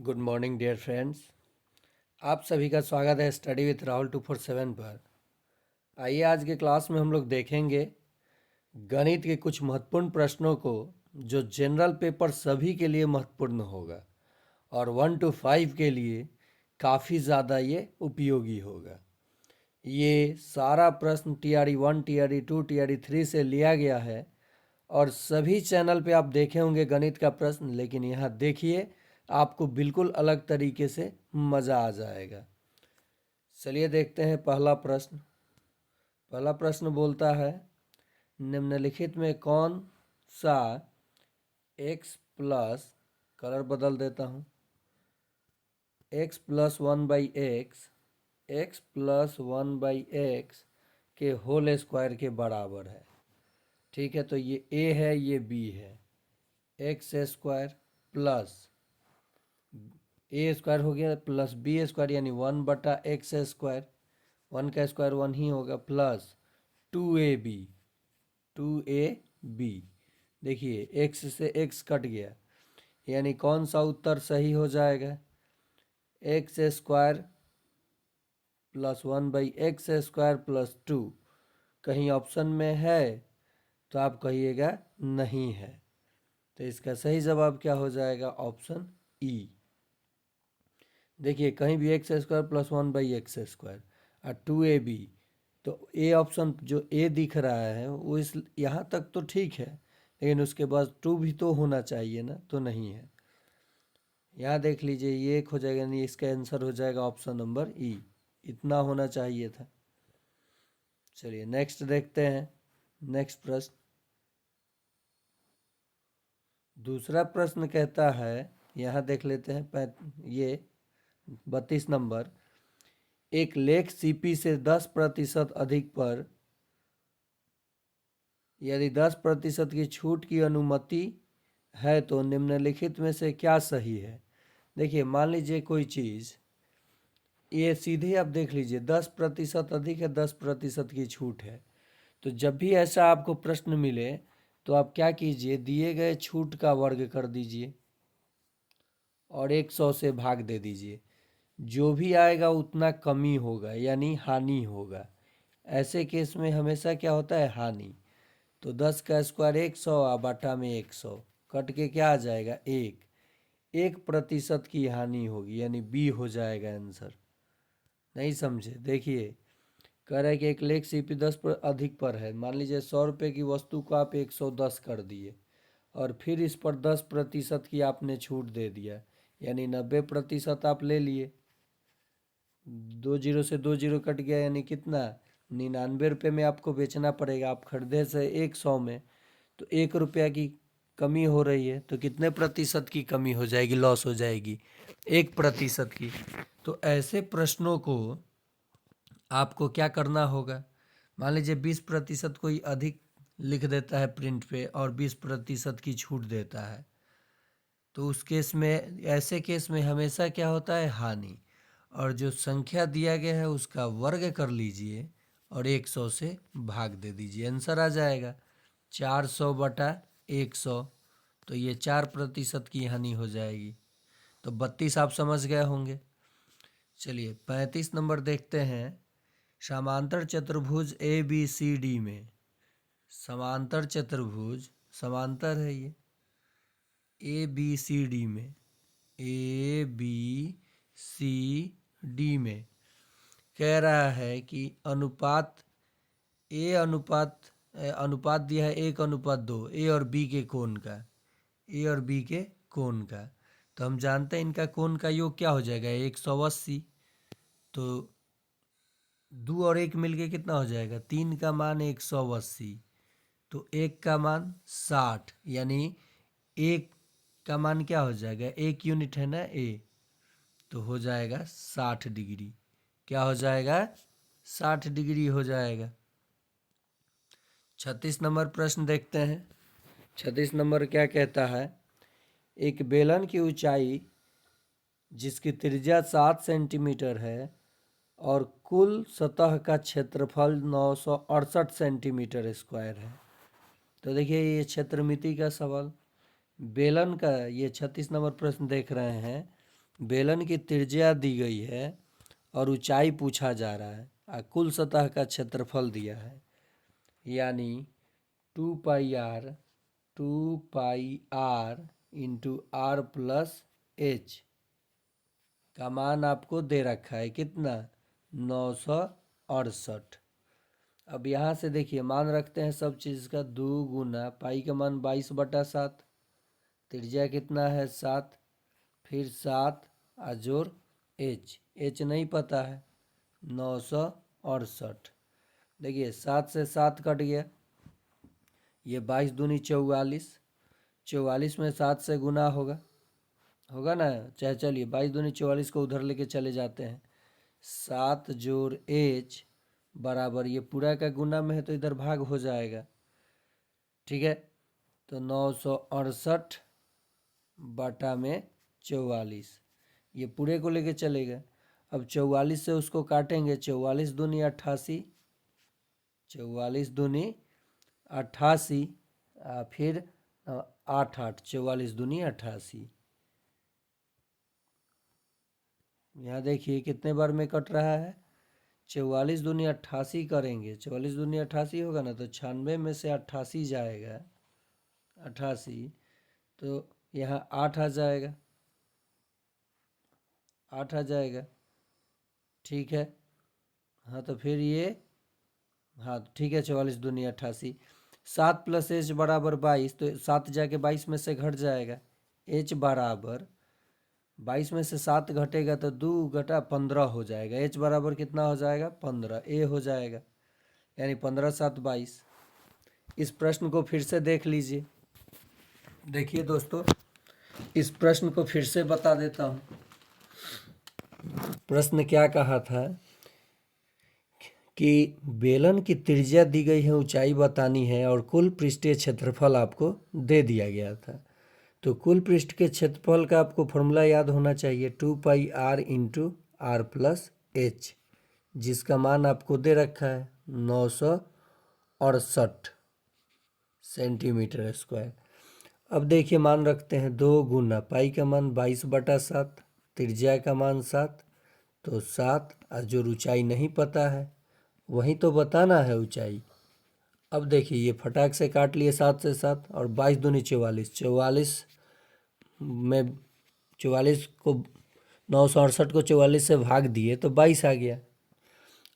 Good morning dear friends. आप सभी का स्वागत है स्टडी विथ राहुल 247 पर। आइए आज के क्लास में हम लोग देखेंगे गणित के कुछ महत्वपूर्ण प्रश्नों को जो जनरल पेपर सभी के लिए महत्वपूर्ण होगा और 1 to 5 के लिए काफ़ी ज़्यादा ये उपयोगी होगा। ये सारा प्रश्न TRE 1, TRE 2, TRE 3 से लिया गया है और सभी चैनल पे आप देखे होंगे गणित का प्रश्न, लेकिन यहाँ देखिए आपको बिल्कुल अलग तरीके से मज़ा आ जाएगा। चलिए देखते हैं पहला प्रश्न। पहला प्रश्न बोलता है निम्नलिखित में कौन सा x प्लस, कलर बदल देता हूँ, x+1/x, x+1/x के होल स्क्वायर के बराबर है। ठीक है, तो ये a है, ये b है। एक्स स्क्वायर प्लस ए स्क्वायर हो गया प्लस बी स्क्वायर यानी 1/x स्क्वायर, 1 का स्क्वायर 1 ही होगा, प्लस 2ab, 2ab। देखिए x से x कट गया यानी कौन सा उत्तर सही हो जाएगा? X square plus 1/x square plus 2। कहीं ऑप्शन में है तो आप कहिएगा नहीं है, तो इसका सही जवाब क्या हो जाएगा? Option E. देखिए कहीं भी x square plus 1/x square और 2ab, तो ए ऑप्शन जो ए दिख रहा है वो इस यहाँ तक तो ठीक है, लेकिन उसके बाद 2 भी तो होना चाहिए ना, तो नहीं है। यहाँ देख लीजिए ये एक हो जाएगा, नहीं, इसका आंसर हो जाएगा ऑप्शन नंबर ई, इतना होना चाहिए था। चलिए नेक्स्ट देखते हैं। नेक्स्ट प्रश्न, दूसरा प्रश्न कहता है, यहाँ देख लेते हैं ये 32 नंबर, एक लेख सीपी से 10% अधिक पर यदि 10% की छूट की अनुमति है तो निम्नलिखित में से क्या सही है? देखिए मान लीजिए कोई चीज़, ये सीधे आप देख लीजिए 10% अधिक है, 10% की छूट है, तो जब भी ऐसा आपको प्रश्न मिले तो आप क्या कीजिए, दिए गए छूट का वर्ग कर दीजिए और 100 से भाग दे दीजिए। जो भी आएगा उतना कमी होगा यानी हानि होगा। ऐसे केस में हमेशा क्या होता है? हानि। तो 10 का स्क्वायर 100 और बटा में 100 कट के क्या आ जाएगा? 1% की हानि होगी यानी बी हो जाएगा आंसर। नहीं समझे? देखिए कह रहा है कि एक लेख सीपी 10 पर अधिक पर है। मान लीजिए 100 रुपये की वस्तु को आप 110 कर दिए और फिर इस पर 10% की आपने छूट दे दिया, यानी 90% आप ले लिए। 2 जीरो से 2 जीरो कट गया यानी कितना? 99 रुपये में आपको बेचना पड़ेगा। आप खरीदे से 100 में, तो 1 रुपया की कमी हो रही है, तो कितने प्रतिशत की कमी हो जाएगी, लॉस हो जाएगी? 1% की। तो ऐसे प्रश्नों को आपको क्या करना होगा? मान लीजिए 20% कोई अधिक लिख देता है प्रिंट पे और 20% की छूट देता है, तो उस केस में, ऐसे केस में हमेशा क्या होता है? हानि। और जो संख्या दिया गया है उसका वर्ग कर लीजिए और 100 से भाग दे दीजिए, आंसर आ जाएगा 400/100। तो ये 4% की हानि हो जाएगी। तो 32 आप समझ गए होंगे। चलिए 35 नंबर देखते हैं। समांतर चतुर्भुज ABCD में, समांतर चतुर्भुज, समांतर है ये, ABCD में, ABCD में कह रहा है कि अनुपात अनुपात दिया है 1:2 ए और बी के कोण का, ए और बी के कोण का। तो हम जानते हैं इनका कोण का योग क्या हो जाएगा? 180। तो 2 और 1 मिलके कितना हो जाएगा? 3 का मान 180, तो 1 का मान 60, यानी 1 का मान क्या हो जाएगा? 1 यूनिट है ना ए, तो हो जाएगा 60 डिग्री। क्या हो जाएगा? 60 डिग्री हो जाएगा। 36 नंबर प्रश्न देखते हैं। 36 नंबर क्या कहता है? एक बेलन की ऊंचाई जिसकी त्रिज्या 7 सेंटीमीटर है और कुल सतह का क्षेत्रफल 968 सेंटीमीटर स्क्वायर है। तो देखिए ये क्षेत्रमिति का सवाल, बेलन का, ये 36 नंबर प्रश्न देख रहे हैं। बेलन की त्रिज्या दी गई है और ऊंचाई पूछा जा रहा है और कुल सतह का क्षेत्रफल दिया है, यानी 2 pi R into R plus H का मान आपको दे रखा है कितना, 968। अब यहाँ से देखिए मान रखते हैं सब चीज़ का, 2 गुना पाई का मान 22/7, त्रिज्या कितना है 7, फिर 7 जोड़ एच नहीं पता है 968। देखिए 7 से 7 कट गया, ये 22 दूनी 44, 44 में 7 से गुना होगा ना, चाहे चलिए 22 दूनी 44 को उधर लेके चले जाते हैं, 7 जोड़ एच बराबर, ये पूरा का गुना में है तो इधर भाग हो जाएगा, ठीक है। तो 968 बटा में 44, ये पूरे को लेके चलेगा। अब 44 से उसको काटेंगे, 44 दूनी 88, 44 दूनी 88, फिर 8 8, 44 दूनी 88। यहाँ देखिए कितने बार में कट रहा है, 44 दूनी 88 करेंगे, 44 दूनी 88 होगा ना, तो 96 में से 88 जाएगा, 88, तो यहाँ 8 आ जाएगा, 8 आ जाएगा, ठीक है। हाँ तो फिर ये, हाँ ठीक है, 44 दूनी 88, 7 प्लस एच बराबर 22, तो 7 जाके 22 में से घट जाएगा, एच बराबर 22 में से 7 घटेगा तो 2 घटा 15 हो जाएगा, एच बराबर कितना हो जाएगा 15, ए हो जाएगा, यानी 15 7 22। इस प्रश्न को फिर से देख लीजिए, देखिए दोस्तों इस प्रश्न को फिर से बता देता हूँ। प्रश्न क्या कहा था कि बेलन की त्रिज्या दी गई है, ऊंचाई बतानी है और कुल पृष्ठीय क्षेत्रफल आपको दे दिया गया था। तो कुल पृष्ठ के क्षेत्रफल का आपको फॉर्मूला याद होना चाहिए, 2 pi R into R plus H, जिसका मान आपको दे रखा है 968 सेंटीमीटर स्क्वायर। अब देखिए मान रखते हैं 2 गुना पाई का मान 22/7, त्रिज्या का मान 7, तो 7 जो ऊंचाई नहीं पता है वही तो बताना है ऊंचाई। अब देखिए ये फटाक से काट लिए 7 से 7, और 22 दूनी 44, 44 में 44 को 968 को 44 से भाग दिए तो 22 आ गया।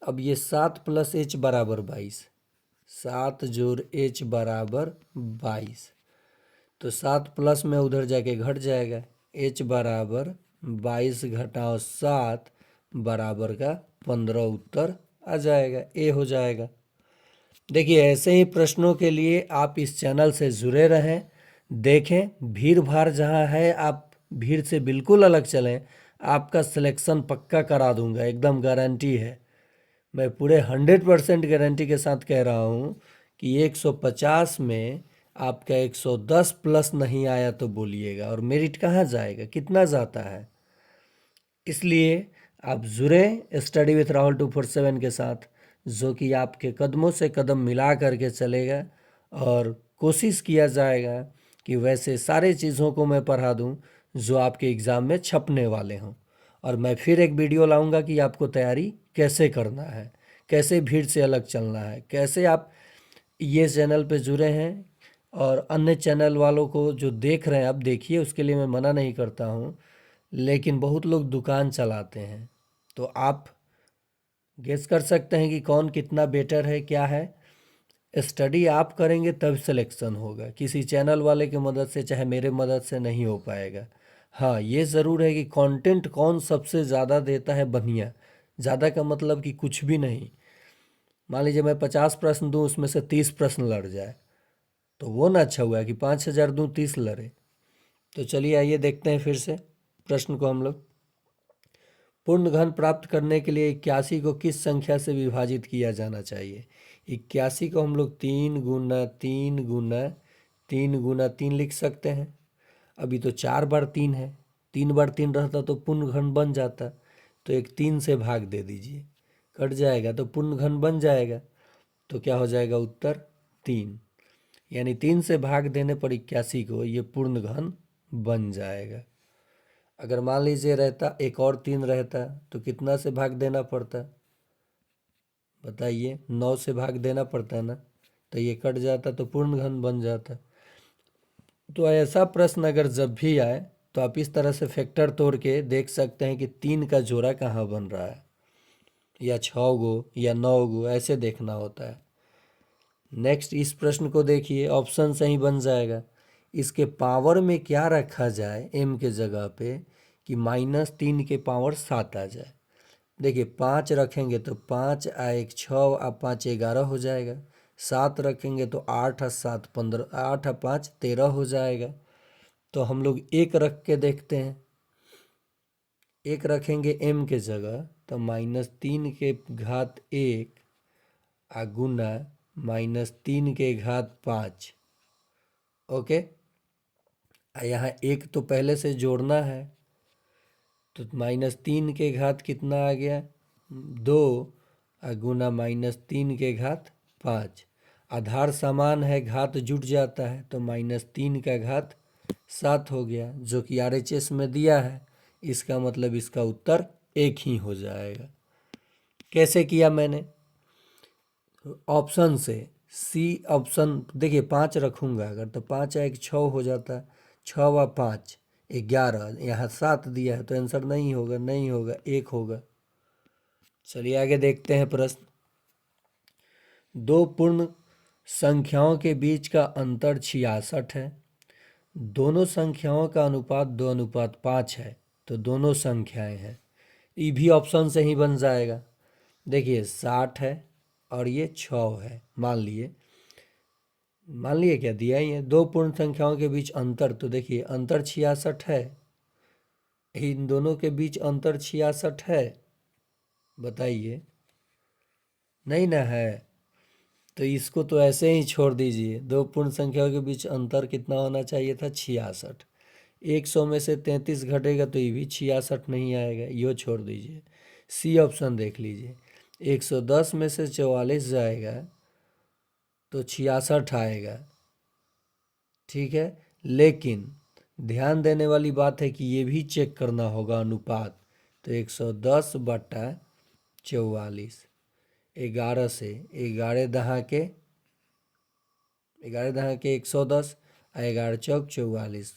अब ये 7 प्लस एच बराबर 22, 7 जोड़ एच बराबर 22, तो 7 प्लस में उधर जाके घट जाएगा, एच बराबर 22 घटाओ 7 बराबर का 15 उत्तर आ जाएगा, ए हो जाएगा। देखिए ऐसे ही प्रश्नों के लिए आप इस चैनल से जुड़े रहें, देखें, भीड़ भाड़ जहाँ है आप भीड़ से बिल्कुल अलग चलें, आपका सिलेक्शन पक्का करा दूंगा, एकदम गारंटी है। मैं पूरे 100% गारंटी के साथ कह रहा हूँ कि 150 में आपका 110 प्लस नहीं आया तो बोलिएगा, और मेरिट कहाँ जाएगा, कितना जाता है। इसलिए आप जुड़े स्टडी विथ राहुल 247 के साथ, जो कि आपके कदमों से कदम मिला करके चलेगा, और कोशिश किया जाएगा कि वैसे सारे चीज़ों को मैं पढ़ा दूं जो आपके एग्ज़ाम में छपने वाले हों। और मैं फिर एक वीडियो लाऊंगा कि आपको तैयारी कैसे करना है, कैसे भीड़ से अलग चलना है, कैसे आप ये चैनल पे जुड़े हैं और अन्य चैनल वालों को जो देख रहे हैं अब देखिए, उसके लिए मैं मना नहीं करता हूँ, लेकिन बहुत लोग दुकान चलाते हैं, तो आप गेस कर सकते हैं कि कौन कितना बेटर है, क्या है। स्टडी आप करेंगे तब सिलेक्शन होगा, किसी चैनल वाले की मदद से चाहे मेरे मदद से नहीं हो पाएगा। हाँ ये ज़रूर है कि कंटेंट कौन सबसे ज़्यादा देता है बढ़िया, ज़्यादा का मतलब कि कुछ भी नहीं। मान लीजिए मैं 50 प्रश्न दूं, उसमें से 30 प्रश्न लड़ जाए तो वो ना अच्छा हुआ कि 5,000 दूं 30 लड़े। तो चलिए आइए देखते हैं फिर से प्रश्न को हम लोग। पूर्ण घन प्राप्त करने के लिए 81 को किस संख्या से विभाजित किया जाना चाहिए। 81 को हम लोग 3 गुना 3 गुना 3 गुना 3 लिख सकते हैं। अभी तो 4 बार 3 है, 3 बार 3 रहता तो पूर्ण घन बन जाता, तो एक 3 से भाग दे दीजिए, कट जाएगा तो पूर्ण घन बन जाएगा, तो क्या हो जाएगा उत्तर 3, यानी 3 से भाग देने पर 81 को ये पूर्ण घन बन जाएगा। अगर मान लीजिए रहता एक और 3 रहता तो कितना से भाग देना पड़ता, बताइए? 9 से भाग देना पड़ता है ना, तो ये कट जाता तो पूर्ण घन बन जाता। तो ऐसा प्रश्न अगर जब भी आए तो आप इस तरह से फैक्टर तोड़ के देख सकते हैं कि 3 का जोड़ा कहाँ बन रहा है, या 6 गो या 9 गो, ऐसे देखना होता है। नेक्स्ट इस प्रश्न को देखिए, ऑप्शन सही बन जाएगा। इसके पावर में क्या रखा जाए m के जगह पे कि -3 के पावर 7 आ जाए। देखिए 5 रखेंगे तो 5 आ 1 6 आ 5 11 हो जाएगा। 7 रखेंगे तो 8 आ 7 15, 8 आ 5 13 हो जाएगा। तो हम लोग 1 रख के देखते हैं। 1 रखेंगे m के जगह तो -3 के घात 1 आ गुना -3 के घात 5। ओके, यहाँ 1 तो पहले से जोड़ना है, तो -3 के घात कितना आ गया 2 गुना -3 के घात 5। आधार समान है, घात जुट जाता है, तो -3 का घात 7 हो गया, जो कि RHS में दिया है। इसका मतलब इसका उत्तर 1 ही हो जाएगा। कैसे किया मैंने? ऑप्शन से सी ऑप्शन। देखिए 5 रखूँगा अगर तो 5 एक 6 हो जाता, 6 व 5 11, यहाँ 7 दिया है तो आंसर नहीं होगा, नहीं होगा, 1 होगा। चलिए आगे देखते हैं प्रश्न। दो पूर्ण संख्याओं के बीच का अंतर 66 है। दोनों संख्याओं का अनुपात 2:5 है, तो दोनों संख्याएं हैं। ये भी ऑप्शन से ही बन जाएगा। देखिए 60 है और ये 6 है। मान लिए क्या दिया ही है, दो पूर्ण संख्याओं के बीच अंतर, तो देखिए अंतर 66 है। इन दोनों के बीच अंतर 66 है, बताइए? नहीं ना है, तो इसको तो ऐसे ही छोड़ दीजिए। दो पूर्ण संख्याओं के बीच अंतर कितना होना चाहिए था 66। 100 में से 33 घटेगा तो ये भी 66 नहीं आएगा, यो छोड़ दीजिए। सी ऑप्शन देख लीजिए, 110 में से 44 जाएगा तो 66 आएगा, ठीक है। लेकिन ध्यान देने वाली बात है कि ये भी चेक करना होगा अनुपात। तो 110/44, 11 से 11 दहा के 110, 11 चौक 44।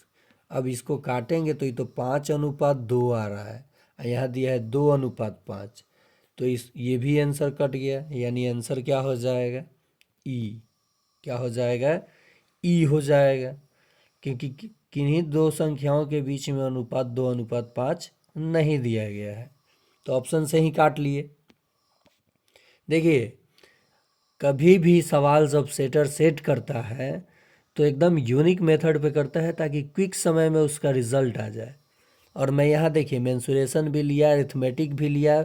अब इसको काटेंगे तो ये तो 5:2 आ रहा है, और यहाँ दिया है 2:5। तो ये भी आंसर कट गया, यानी आंसर क्या हो जाएगा? ई। क्या हो जाएगा? ई हो जाएगा, क्योंकि किन्हीं दो संख्याओं के बीच में अनुपात 2:5 नहीं दिया गया है। तो ऑप्शन से ही काट लिए। देखिए कभी भी सवाल जब सेटर सेट करता है तो एकदम यूनिक मेथड पे करता है, ताकि क्विक समय में उसका रिजल्ट आ जाए। और मैं यहाँ देखिए मेंसुरेशन भी लिया, अरिथमेटिक भी लिया,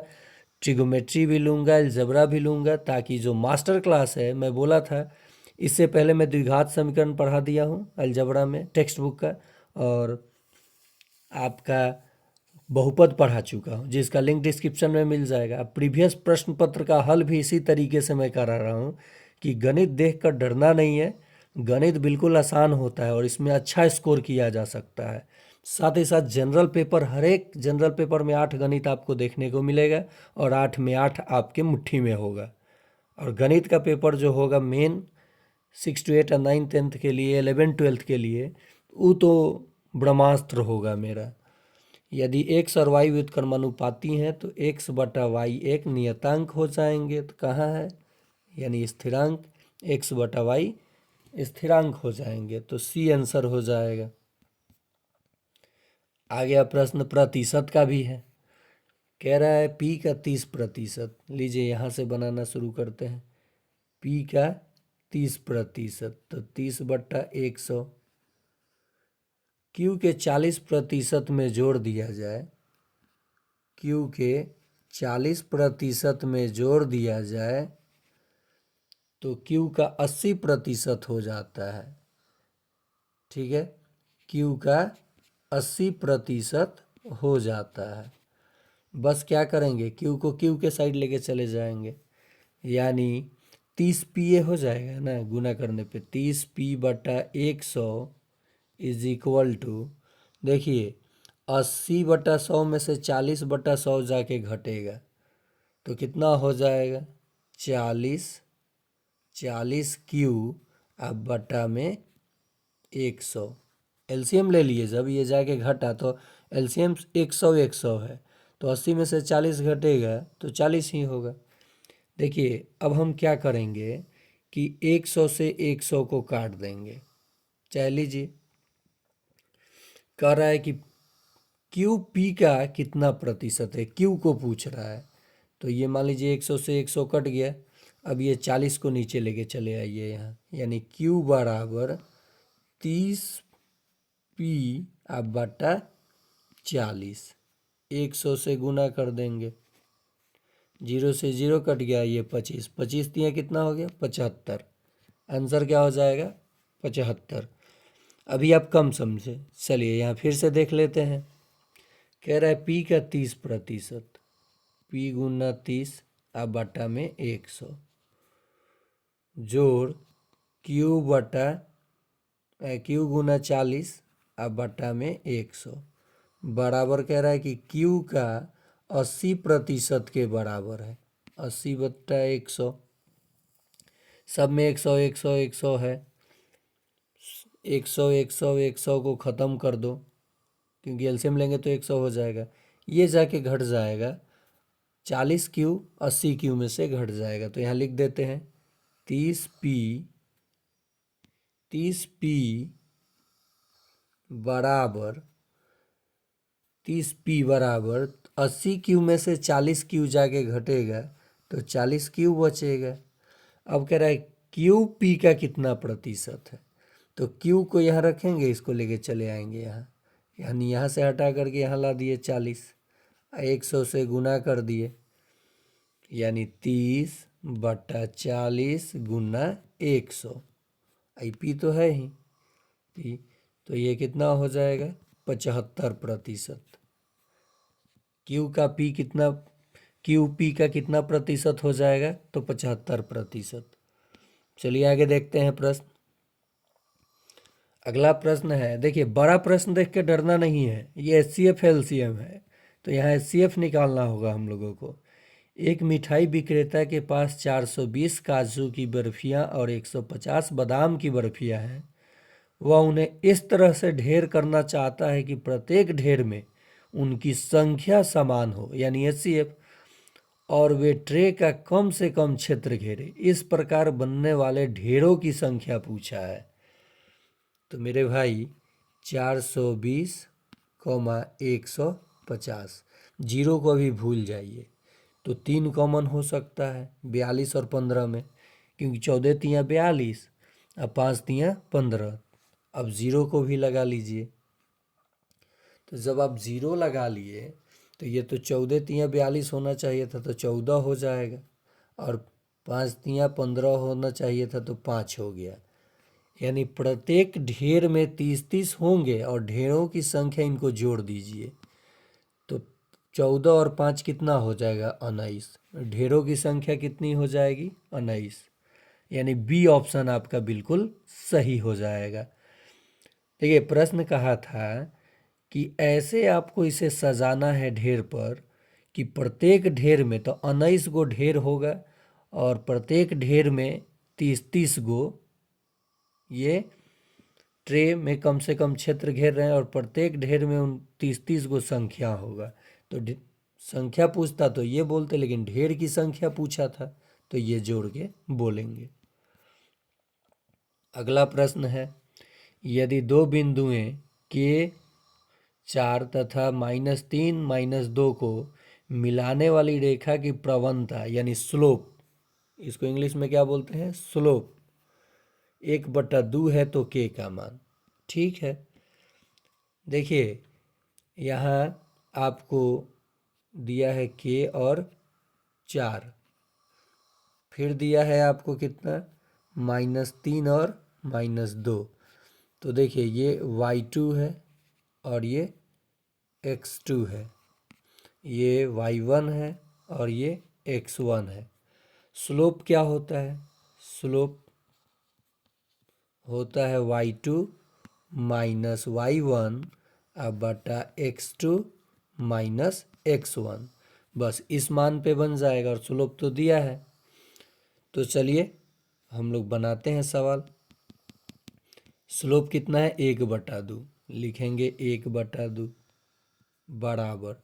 ट्रिगोमेट्री भी लूँगा, अलजेब्रा भी लूँगा, ताकि जो मास्टर क्लास है, मैं बोला था इससे पहले मैं द्विघात समीकरण पढ़ा दिया हूँ अलजेब्रा में टेक्स्ट बुक का, और आपका बहुपद पढ़ा चुका हूँ, जिसका लिंक डिस्क्रिप्शन में मिल जाएगा। अब प्रीवियस प्रश्न पत्र का हल भी इसी तरीके से मैं करा रहा हूँ कि गणित देखकर डरना नहीं है। गणित बिल्कुल आसान होता है और इसमें अच्छा स्कोर किया जा सकता है। साथ ही साथ जनरल पेपर, हर एक जनरल पेपर में 8 गणित आपको देखने को मिलेगा, और 8 में 8 आपके मुट्ठी में होगा। और गणित का पेपर जो होगा मेन 6 to 8 और 9 10th के लिए, 11 12th के लिए, वो तो ब्रह्मास्त्र होगा मेरा। यदि x और y व्युत्क्रमानुपाती हैं तो x/y एक नियतांक हो जाएंगे, तो कहाँ है, यानी स्थिरांक, x/y स्थिरांक हो जाएंगे, तो सी आंसर हो जाएगा। आ गया प्रश्न प्रतिशत का भी है। कह रहा है p का 30%। लीजिए यहाँ से बनाना शुरू करते हैं। p का 30%, तो 30/100। q के 40% में जोड़ दिया जाए, q के 40% में जोड़ दिया जाए तो q का 80% हो जाता है, ठीक है। q का 80% हो जाता है। बस क्या करेंगे, q को q के साइड लेके चले जाएंगे, यानी 30 PA हो जाएगा ना, गुना करने पे 30p/100 इज इक्वल टू, देखिए 80/100 में से 40/100 जाके घटेगा तो कितना हो जाएगा? 40 क्यू अब बटा में 100। एलसीएम ले लिए, जब ये जाके घटा तो एलसीएम 100 है, तो 80 में से 40 घटेगा तो 40 ही होगा। देखिए अब हम क्या करेंगे कि 100 से 100 को काट देंगे। चाहे लीजिए, कह रहा है कि क्यू पी का कितना प्रतिशत है, क्यू को पूछ रहा है। तो ये मान लीजिए 100 से 100 कट गया। अब ये 40 को नीचे लेके चले आइए यहाँ, यानी क्यू बराबर 30 पी अब बटा 40। 100 से गुना कर देंगे, 0 से 0 कट गया, ये 25, 25 दिया कितना हो गया? 75। आंसर क्या हो जाएगा? 75। अभी आप कम समझे, चलिए यहाँ फिर से देख लेते हैं। कह रहा है पी का 30%, पी गुना 30 अब बटा में 100 जोड़ क्यू बटा क्यू गुना 40 अब बटा में 100 बराबर कह रहा है कि क्यू का 80% के बराबर है। 80/100, सब में 100 100 100 है। 100 100 100 को ख़त्म कर दो, क्योंकि एलसीएम लेंगे तो 100 हो जाएगा। ये जाके घट जाएगा, 40 क्यू 80 क्यू में से घट जाएगा। तो यहाँ लिख देते हैं 30 पी बराबर 80 क्यू में से 40 क्यू जाके घटेगा तो 40 क्यू बचेगा। अब कह रहा है क्यू पी का कितना प्रतिशत है, तो क्यू को यहाँ रखेंगे, इसको लेके चले आएंगे यहाँ, यानी यहाँ से हटा करके यहाँ ला दिए 40, 100 से गुना कर दिए, यानी 30/40 गुना 100। आई पी तो है ही पी, तो ये कितना हो जाएगा? 75%। क्यू का पी कितना, क्यू पी का कितना प्रतिशत हो जाएगा? तो 75%। चलिए आगे देखते हैं प्रश्न। अगला प्रश्न है, देखिए बड़ा प्रश्न देख के डरना नहीं है, ये एचसीएफ एलसीएम है, तो यहाँ एचसीएफ निकालना होगा हम लोगों को। एक मिठाई विक्रेता के पास 420 काजू की बर्फियाँ और 150 बादाम की बर्फियाँ हैं। वह उन्हें इस तरह से ढेर करना चाहता है कि प्रत्येक ढेर में उनकी संख्या समान हो, यानी एचसीएफ, और वे ट्रे का कम से कम क्षेत्र घेरे। इस प्रकार बनने वाले ढेरों की संख्या पूछा है। तो मेरे भाई 420, 150, जीरो को अभी भूल जाइए। तो 3 कॉमन हो सकता है 42 और 15 में, क्योंकि 14 तियाँ 42 अब 5 तियाँ 15। अब ज़ीरो को भी लगा लीजिए। तो जब आप ज़ीरो लगा लिए तो ये तो 14 तियाँ 42 होना चाहिए था, तो 14 हो जाएगा, और 5 तियाँ 15 होना चाहिए था, तो 5 हो गया। यानी प्रत्येक ढेर में 30-30 होंगे, और ढेरों की संख्या इनको जोड़ दीजिए तो 14 और 5 कितना हो जाएगा? 19। ढेरों की संख्या कितनी हो जाएगी? 19। यानी बी ऑप्शन आपका बिल्कुल सही हो जाएगा। देखिए प्रश्न कहा था कि ऐसे आपको इसे सजाना है ढेर पर कि प्रत्येक ढेर में, तो 19 गो ढेर होगा, और प्रत्येक ढेर में 30-30 गो ये ट्रे में कम से कम क्षेत्र घेर रहे हैं, और प्रत्येक ढेर में उन 30-30 गो संख्या होगा। तो संख्या पूछता तो ये बोलते, लेकिन ढेर की संख्या पूछा था तो ये जोड़ के बोलेंगे। अगला प्रश्न है, यदि दो बिंदुएं के 4 तथा -3 -2 को मिलाने वाली रेखा की प्रवणता यानी स्लोप, इसको इंग्लिश में क्या बोलते हैं? स्लोप 1/2 है, तो के का मान। ठीक है, देखिए यहाँ आपको दिया है के और 4, फिर दिया है आपको कितना? -3 और -2। तो देखिए ये y2 है और ये x2 है, ये y1 है और ये x1 है। स्लोप क्या होता है? स्लोप होता है y2 - y1 अब बटा x2 माइनस x1, बस इस मान पे बन जाएगा और स्लोप तो दिया है। तो चलिए हम लोग बनाते हैं सवाल। स्लोप कितना है, 1/2, लिखेंगे 1/2 बराबर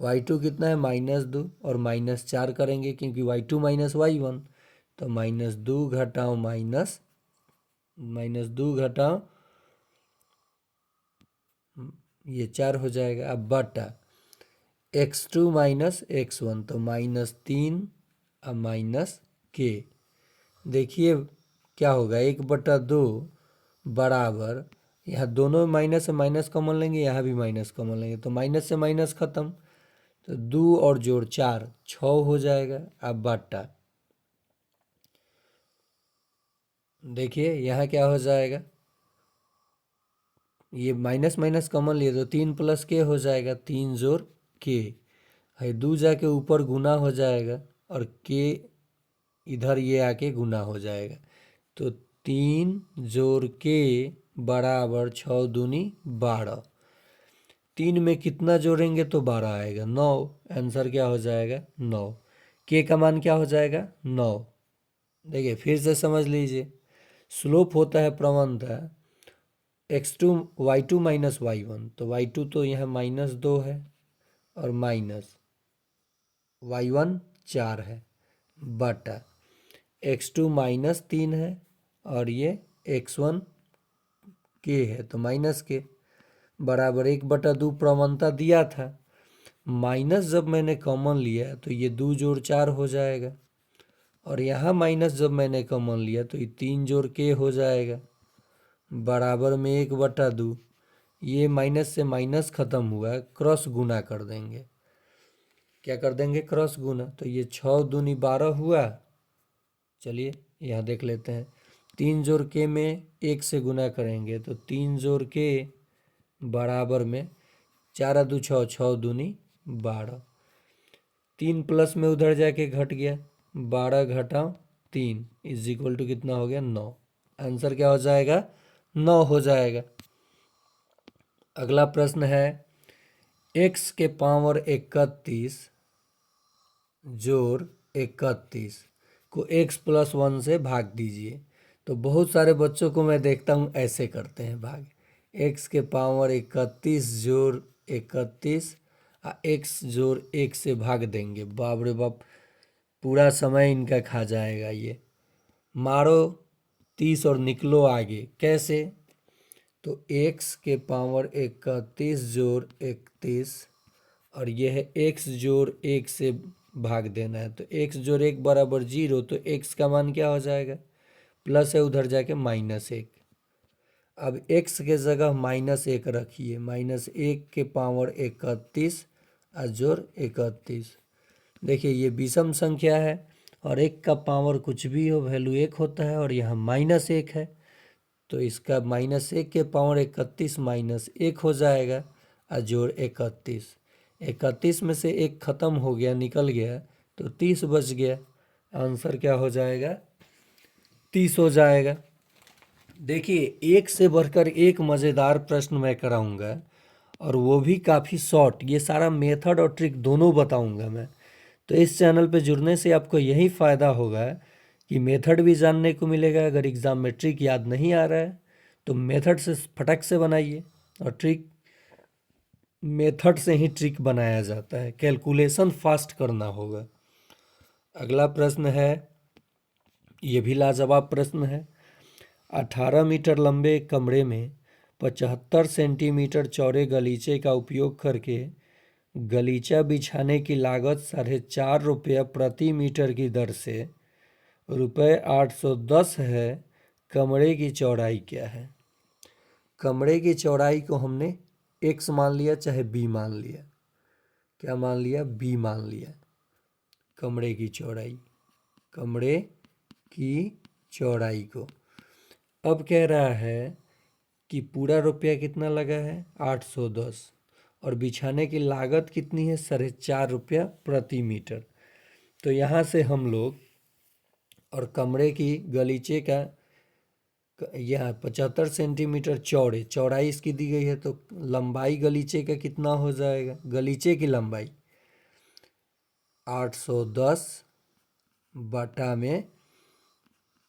y2 कितना है, -2, और -4 करेंगे क्योंकि y2 माइनस y1, तो -2 घटाओ -2 घटाओ ये 4 हो जाएगा। अब बटा x2 माइनस x1, तो -3 अब माइनस k। देखिए क्या होगा, 1/2 बराबर, यहाँ दोनों माइनस से माइनस कॉमन लेंगे, यहाँ भी माइनस कॉमन लेंगे, तो माइनस से माइनस खत्म, तो 2 और जोड़ 4, 6 हो जाएगा। अब बटा देखिए यहाँ क्या हो जाएगा, ये माइनस माइनस कॉमन लिए तो 3 प्लस के हो जाएगा, 3 जोड़ के है, 2 जाके ऊपर गुना हो जाएगा और के इधर ये आके गुना हो जाएगा, तो 3 जोड़ के बराबर 6 दूनी 12। 3 में कितना जोड़ेंगे तो 12 आएगा, 9। आंसर क्या हो जाएगा, 9। के का मान क्या हो जाएगा, 9। देखिए फिर से समझ लीजिए, स्लोप होता है प्रवणता x2 y2 माइनस y1, तो y2 तो यहाँ -2 है और माइनस y1 4 है, बटा x2 -3 है और ये x1 के है, तो माइनस के बराबर 1/2 प्रवणता दिया था, माइनस जब मैंने कॉमन लिया तो ये 2 जोड़ 4 हो जाएगा, और यहाँ माइनस जब मैंने कॉमन लिया तो ये 3 जोड़ के हो जाएगा, बराबर में 1/2। ये माइनस से माइनस खत्म हुआ, क्रॉस गुना कर देंगे। क्या कर देंगे, क्रॉस गुना, तो ये 6 दूनी 12 हुआ। चलिए यहाँ देख लेते हैं, 3 जोड़ के में 1 से गुना करेंगे तो 3 जोड़ के बराबर में 4 2 6, 6 दूनी 12, 3 प्लस में उधर जाके घट गया, 12 घटाओ 3 इज इक्वल टू कितना हो गया, 9। आंसर क्या हो जाएगा, 9 हो जाएगा। अगला प्रश्न है, x के पावर 31 जोड़ 31 को x + 1 से भाग दीजिए। तो बहुत सारे बच्चों को मैं देखता हूँ ऐसे करते हैं भाग, x के पावर 31 जोड़ 31 x जोड़ 1 से भाग देंगे, बाप रे बाप, पूरा समय इनका खा जाएगा ये। मारो 30 और निकलो आगे, कैसे, तो x के पावर 31 जोड़ 31 और यह है x जोड़ 1 से भाग देना है, तो x जोड़ 1 बराबर 0, तो x का मान क्या हो जाएगा, प्लस है उधर जाके -1। अब x के जगह -1 रखिए, -1 के पावर 31 और जोड़ 31। देखिए ये विषम संख्या है और 1 का पावर कुछ भी हो वैल्यू 1 होता है, और यहाँ -1 है, तो इसका -1 के पावर 31 -1 हो जाएगा और जोड़ 31। 31 में से 1 खत्म हो गया, निकल गया, तो 30 बच गया। आंसर क्या हो जाएगा, 30 हो जाएगा। देखिए एक से बढ़कर एक मज़ेदार प्रश्न मैं कराऊंगा और वो भी काफ़ी शॉर्ट, ये सारा मेथड और ट्रिक दोनों बताऊंगा मैं। तो इस चैनल पे जुड़ने से आपको यही फ़ायदा होगा कि मेथड भी जानने को मिलेगा, अगर एग्ज़ाम में ट्रिक याद नहीं आ रहा है तो मेथड से फटक से बनाइए, और ट्रिक मेथड से ही ट्रिक बनाया जाता है, कैलकुलेशन फास्ट करना होगा। अगला प्रश्न है, ये भी लाजवाब प्रश्न है। 18 मीटर लंबे कमरे में 75 सेंटीमीटर चौड़े गलीचे का उपयोग करके गलीचा बिछाने की लागत 4.5 रुपये प्रति मीटर की दर से ₹810 है। कमरे की चौड़ाई क्या है। कमरे की चौड़ाई को हमने x मान लिया चाहे b मान लिया, क्या मान लिया, b मान लिया। कमरे की चौड़ाई, कमरे की चौड़ाई को अब कह रहा है कि पूरा रुपया कितना लगा है, 810, और बिछाने की लागत कितनी है, 4.5 रुपया प्रति मीटर। तो यहाँ से हम लोग, और कमरे की गलीचे का यहाँ 75 सेंटीमीटर चौड़े, चौड़ाई इसकी दी गई है, तो लंबाई गलीचे का कितना हो जाएगा? गलीचे की लंबाई 810 बटा में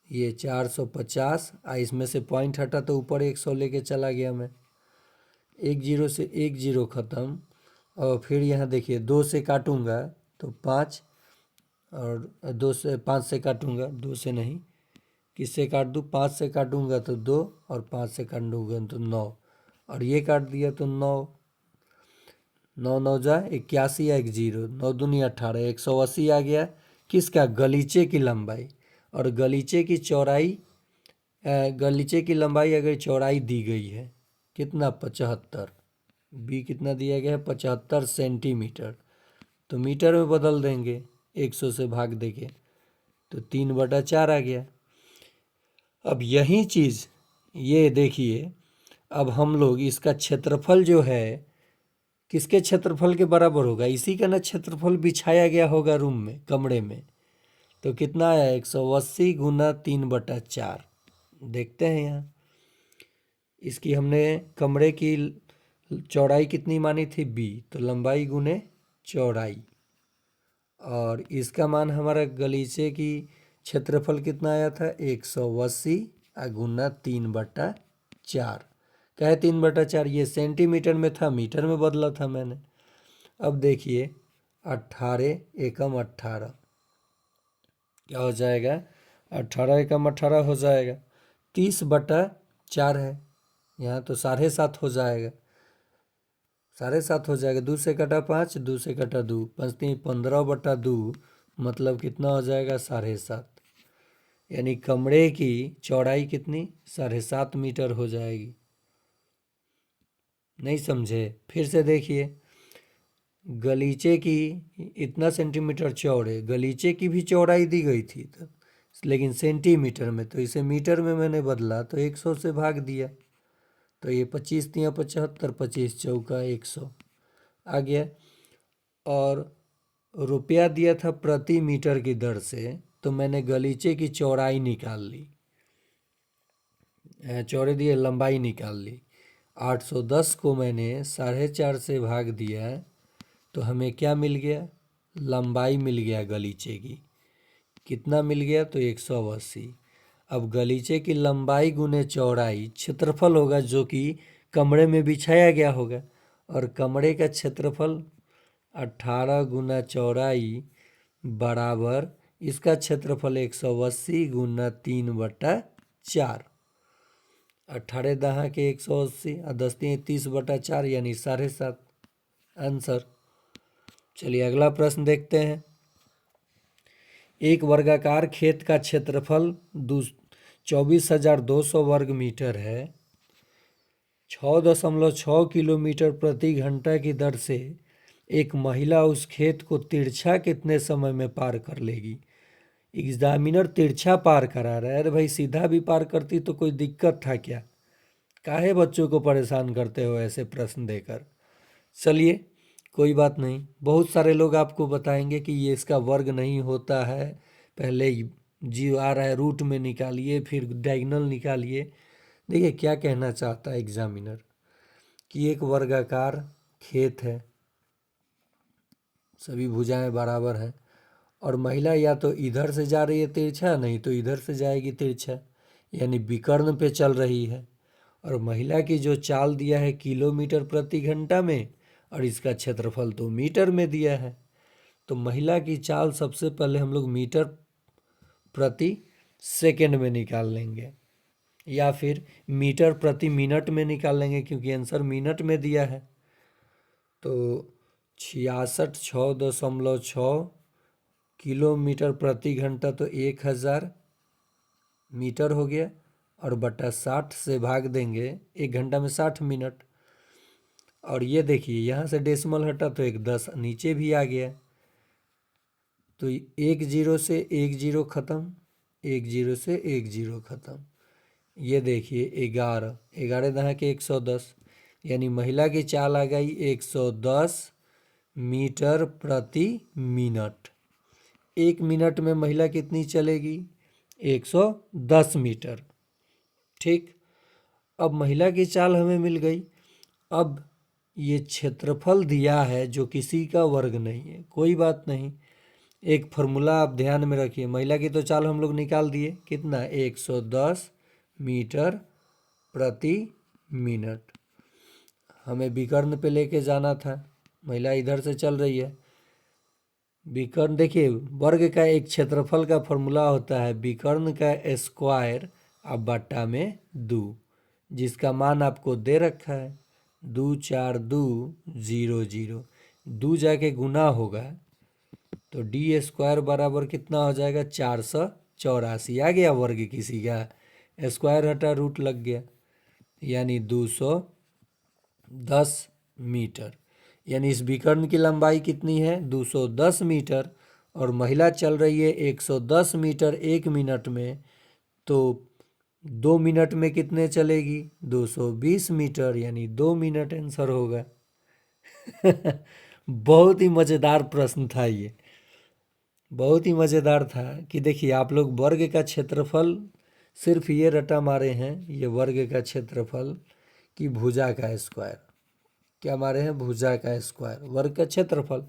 ये 450, इसमें से पॉइंट हटा तो ऊपर 100 लेके चला गया मैं। 10 से 10 ख़त्म, और फिर यहाँ देखिए 2 से काटूंगा तो 5, और 2 से 5 से काटूंगा, 2 से नहीं, किससे काट दूँ? 5 से काटूंगा तो 2, और 5 से काटूंगा तो 9, और ये काट दिया तो 9, 9 9 जा 81, 10 9 दूनी 18, 180 आ गया। किसका? गलीचे की लंबाई। और गलीचे की चौड़ाई, गलीचे की लंबाई अगर चौड़ाई दी गई है कितना? 75, बी कितना दिया गया है? 75 सेंटीमीटर, तो मीटर में बदल देंगे, 100 से भाग देंगे तो 3/4 आ गया। अब यही चीज़ ये देखिए, अब हम लोग इसका क्षेत्रफल जो है किसके क्षेत्रफल के बराबर होगा? इसी का ना क्षेत्रफल बिछाया गया होगा रूम में, कमरे में, तो कितना आया? 180 गुना 3/4। देखते हैं यहाँ, इसकी हमने कमरे की चौड़ाई कितनी मानी थी? बी, तो लंबाई गुने चौड़ाई, और इसका मान हमारा गलीचे की क्षेत्रफल कितना आया था? 180 गुना 3/4। क्या है 3/4? ये सेंटीमीटर में था, मीटर में बदला था मैंने। अब देखिए 18 एकम 18 क्या हो जाएगा? 18 एकम 18 हो जाएगा, 30/4 है, यहाँ तो 7.5 हो जाएगा, 7.5 हो जाएगा। 2 से कटा 5, 2 से कटा 2, 5 15/2, मतलब कितना हो जाएगा? 7.5। यानी कमरे की चौड़ाई कितनी? 7.5 मीटर हो जाएगी। नहीं समझे? फिर से देखिए, गलीचे की इतना सेंटीमीटर चौड़े, गलीचे की भी चौड़ाई दी गई थी तो, लेकिन सेंटीमीटर में, तो इसे मीटर में मैंने बदला तो 100 से भाग दिया, तो ये 25 तिया 75, 25 चौका 100 आ गया। और रुपया दिया था प्रति मीटर की दर से, तो मैंने गलीचे की चौड़ाई निकाल ली, चौड़े दिए, लंबाई निकाल ली। 810 को मैंने 4.5 से भाग दिया, तो हमें क्या मिल गया? लंबाई मिल गया गलीचे की, कितना मिल गया? तो 180। अब गलीचे की लंबाई गुने चौड़ाई क्षेत्रफल होगा, जो कि कमरे में बिछाया गया होगा, और कमरे का क्षेत्रफल 18 गुना चौड़ाई बराबर इसका क्षेत्रफल 180 गुना 3/4। 18 दहा के 180, और 10 तिया 30/4, यानी 7.5 आंसर। चलिए अगला प्रश्न देखते हैं। एक वर्गाकार खेत का क्षेत्रफल 24,200 वर्ग मीटर है। 6.6 किलोमीटर प्रति घंटा की दर से एक महिला उस खेत को तिरछा कितने समय में पार कर लेगी? एग्जामिनर तिरछा पार करा रहा है। अरे भाई, सीधा भी पार करती तो कोई दिक्कत था क्या? काहे बच्चों को परेशान करते हो ऐसे प्रश्न देकर? चलिए कोई बात नहीं, बहुत सारे लोग आपको बताएंगे कि ये इसका वर्ग नहीं होता है, पहले जी आ रहा है रूट में निकालिए, फिर डायगोनल निकालिए। देखिए क्या कहना चाहता है एग्जामिनर, कि एक वर्गाकार खेत है, सभी भुजाएं बराबर हैं, और महिला या तो इधर से जा रही है तिरछा, नहीं तो इधर से जाएगी तिरछा, यानी विकर्ण पे चल रही है। और महिला की जो चाल दिया है किलोमीटर प्रति घंटा में, और इसका क्षेत्रफल तो मीटर में दिया है, तो महिला की चाल सबसे पहले हम लोग मीटर प्रति सेकंड में निकाल लेंगे, या फिर मीटर प्रति मिनट में निकाल लेंगे, क्योंकि आंसर मिनट में दिया है। तो 66.6 किलोमीटर प्रति घंटा, तो 1000 मीटर हो गया, और बटा 60 से भाग देंगे, 1 घंटा में 60 मिनट। और ये देखिए यहाँ से डेसिमल हटा तो एक 10 नीचे भी आ गया, तो 10 से 10 ख़त्म, 10 से 10 ख़त्म। ये देखिए 11, 11 दहा के 110, यानी महिला की चाल आ गई 110 मीटर प्रति मिनट। 1 मिनट में महिला कितनी चलेगी? 110 मीटर। ठीक। अब महिला की चाल हमें मिल गई। अब ये क्षेत्रफल दिया है जो किसी का वर्ग नहीं है, कोई बात नहीं। एक फॉर्मूला आप ध्यान में रखिए, महिला की तो चाल हम लोग निकाल दिए, कितना, 110 मीटर प्रति मिनट। हमें विकर्ण पे लेके जाना था, महिला इधर से चल रही है। विकर्ण देखिए, वर्ग का एक क्षेत्रफल का फॉर्मूला होता है विकर्ण का स्क्वायर अब बट्टा में 2, जिसका मान आपको दे रखा है 2 4 2 0 0। 2 जाके गुना होगा तो डी स्क्वायर बराबर कितना हो जाएगा, 484। आ गया वर्ग किसी का, स्क्वायर हटा रूट लग गया, यानी 210 मीटर। यानी इस विकर्ण की लंबाई कितनी है, 210 मीटर। और महिला चल रही है 110 मीटर 1 मिनट में, तो 2 मिनट में कितने चलेगी, 220 मीटर, यानी 2 मिनट आंसर होगा। बहुत ही मज़ेदार प्रश्न था ये, बहुत ही मज़ेदार था कि देखिए आप लोग वर्ग का क्षेत्रफल सिर्फ ये रटा मारे हैं, ये वर्ग का क्षेत्रफल कि भुजा का स्क्वायर, क्या मारे हैं, भुजा का स्क्वायर, वर्ग का क्षेत्रफल।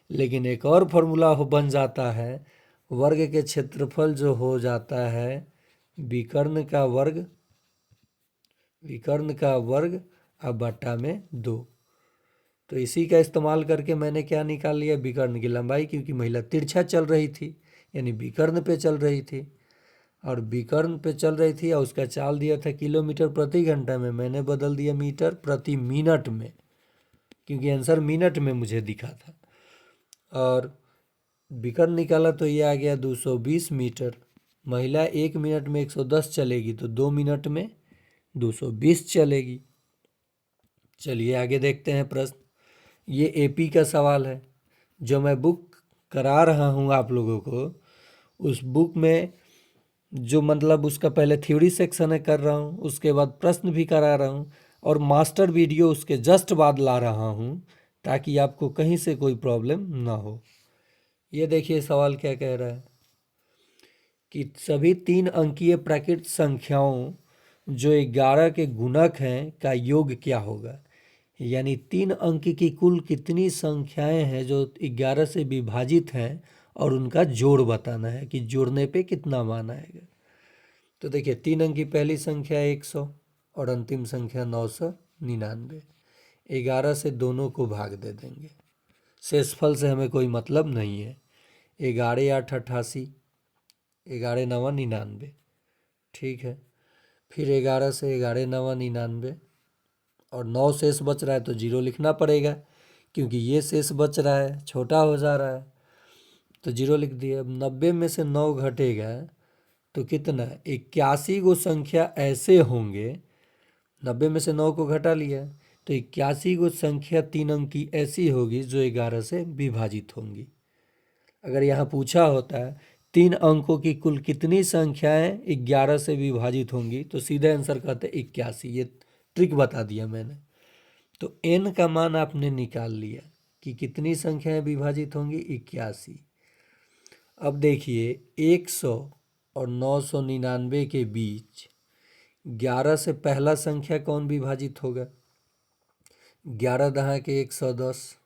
लेकिन एक और फॉर्मूला हो बन जाता है, वर्ग के क्षेत्रफल जो हो जाता है विकर्ण का वर्ग, विकर्ण का वर्ग अब बट्टा में 2। तो इसी का इस्तेमाल करके मैंने क्या निकाल लिया, विकर्ण की लंबाई, क्योंकि महिला तिरछा चल रही थी यानी विकर्ण पे चल रही थी, और विकर्ण पे चल रही थी और उसका चाल दिया था किलोमीटर प्रति घंटा में, मैंने बदल दिया मीटर प्रति मिनट में, क्योंकि आंसर मिनट में मुझे दिखा था। और विकर्ण निकाला तो ये आ गया 220 मीटर। महिला 1 मिनट में 110 चलेगी तो 2 मिनट में 220 चलेगी। चलिए आगे देखते हैं प्रश्न। ये एपी का सवाल है, जो मैं बुक करा रहा हूँ आप लोगों को, उस बुक में जो मतलब उसका पहले थ्योरी सेक्शन है कर रहा हूँ, उसके बाद प्रश्न भी करा रहा हूँ, और मास्टर वीडियो उसके जस्ट बाद ला रहा हूँ, ताकि आपको कहीं से कोई प्रॉब्लम ना हो। ये देखिए सवाल क्या कह रहा है कि सभी 3 अंकीय प्राकृत संख्याओं जो 11 के गुणक हैं का योग क्या होगा। यानी 3 अंक की कुल कितनी संख्याएं हैं जो 11 से विभाजित हैं, और उनका जोड़ बताना है कि जोड़ने पे कितना मान आएगा। तो देखिए 3 अंक की पहली संख्या 100 और अंतिम संख्या 999। 11 से दोनों को भाग दे देंगे, शेषफल से हमें कोई मतलब नहीं है। 11 8 88, 11 9 99, ठीक है। फिर 11 से 11 9 99, और 9 शेष बच रहा है तो 0 लिखना पड़ेगा, क्योंकि ये शेष बच रहा है, छोटा हो जा रहा है, तो 0 लिख दिए। अब 90 में से 9 घटेगा तो कितना, 81 गो संख्या ऐसे होंगे, 90 में से 9 को घटा लिया तो 81 गो संख्या 3 अंक की ऐसी होगी जो 11 से विभाजित होंगी। अगर यहाँ पूछा होता है 3 अंकों की कुल कितनी संख्याएं 11 से विभाजित होंगी, तो सीधा आंसर कहते 81। ये ट्रिक बता दिया मैंने। तो n का मान आपने निकाल लिया कि कितनी संख्याएं विभाजित होंगी, 81। अब देखिए 100 और 999 के बीच 11 से पहला संख्या कौन विभाजित होगा, 11 दहा के 110।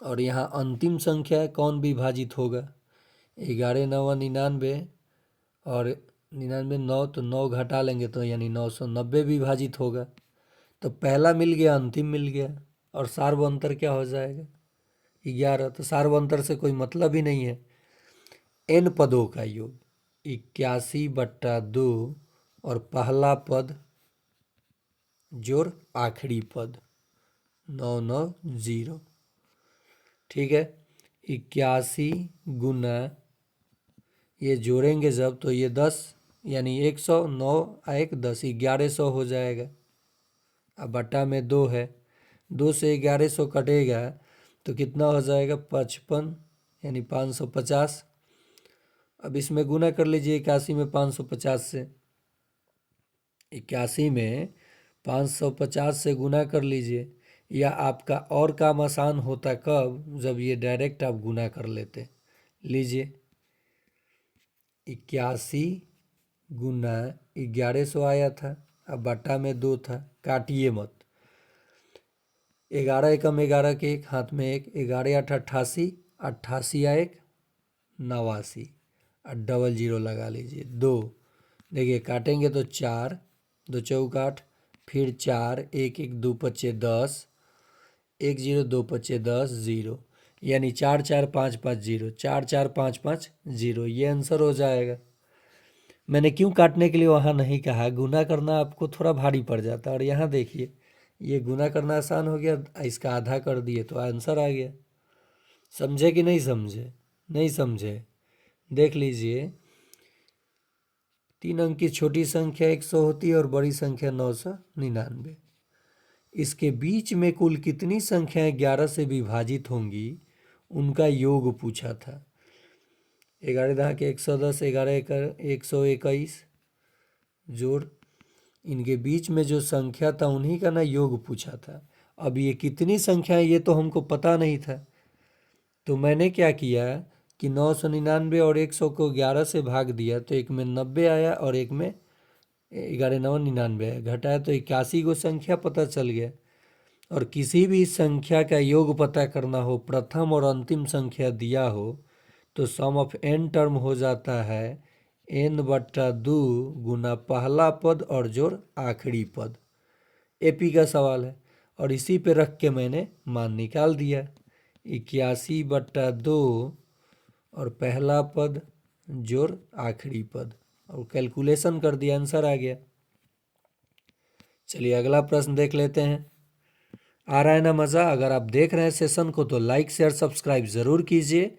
और यहाँ अंतिम संख्या कौन विभाजित होगा, 11 9 99, और 99 9, तो 9 घटा लेंगे तो यानी 990 विभाजित होगा। तो पहला मिल गया, अंतिम मिल गया, और सार्वअंतर क्या हो जाएगा, 11। तो सार्वअंतर से कोई मतलब ही नहीं है। n पदों का योग 81/2, और पहला पद जोड़ आखिरी पद 990, ठीक है। 81 गुना, ये जोड़ेंगे जब तो ये 10, यानी 100, 9 1 10, 1100 हो जाएगा। अब बटा में 2 है, 2 से 1100 कटेगा तो कितना हो जाएगा, 55, यानी 550। अब इसमें गुना कर लीजिए 81 में 550 से, 81 में 550 से गुना कर लीजिए। या आपका और काम आसान होता कब, जब ये डायरेक्ट आप गुना कर लेते। लीजिए 81 गुना 1100 आया था, अब बट्टा में 2 था, काटिए मत। 11 एकम 11 के एक, हाथ में एक, 11 8 88, 88 या एक 89, और डबल जीरो लगा लीजिए। 2, देखिए काटेंगे तो 4, 2 चौक 8, फिर 4, 1 1 2 पच्चे 10, 1 0 2 पच्चे 10, 0, यानी 4 4 5 5 0, 4 4 5 5 0, ये आंसर हो जाएगा। मैंने क्यों काटने के लिए वहाँ नहीं कहा, गुना करना आपको थोड़ा भारी पड़ जाता है। और यहाँ देखिए ये गुना करना आसान हो गया, इसका आधा कर दिए तो आंसर आ गया। समझे कि नहीं समझे? नहीं समझे? देख लीजिए, 3 अंक की छोटी संख्या 100 होती है और बड़ी संख्या 999। इसके बीच में कुल कितनी संख्याएं 11 से विभाजित होंगी, उनका योग पूछा था। 11 दहा के 110, 11 एकड़ 121 जोड़ इनके बीच में जो संख्या था उन्हीं का ना योग पूछा था। अब ये कितनी संख्याएं ये तो हमको पता नहीं था, तो मैंने क्या किया कि 999 और 100 को 11 से भाग दिया, तो एक में 90 आया और एक में 11 9 99 आया, घटाया तो 81 को संख्या पता चल गया। और किसी भी संख्या का योग पता करना हो, प्रथम और अंतिम संख्या दिया हो, तो सम ऑफ n टर्म हो जाता है n/2 गुना पहला पद और जोड़ आखिरी पद। एपी का सवाल है और इसी पे रख के मैंने मान निकाल दिया, 81/2 और पहला पद जोड़ आखिरी पद, और कैलकुलेशन कर दिया, आंसर आ गया। चलिए अगला प्रश्न देख लेते हैं। आ रहा है ना मज़ा? अगर आप देख रहे हैं सेशन को तो लाइक शेयर सब्सक्राइब ज़रूर कीजिए।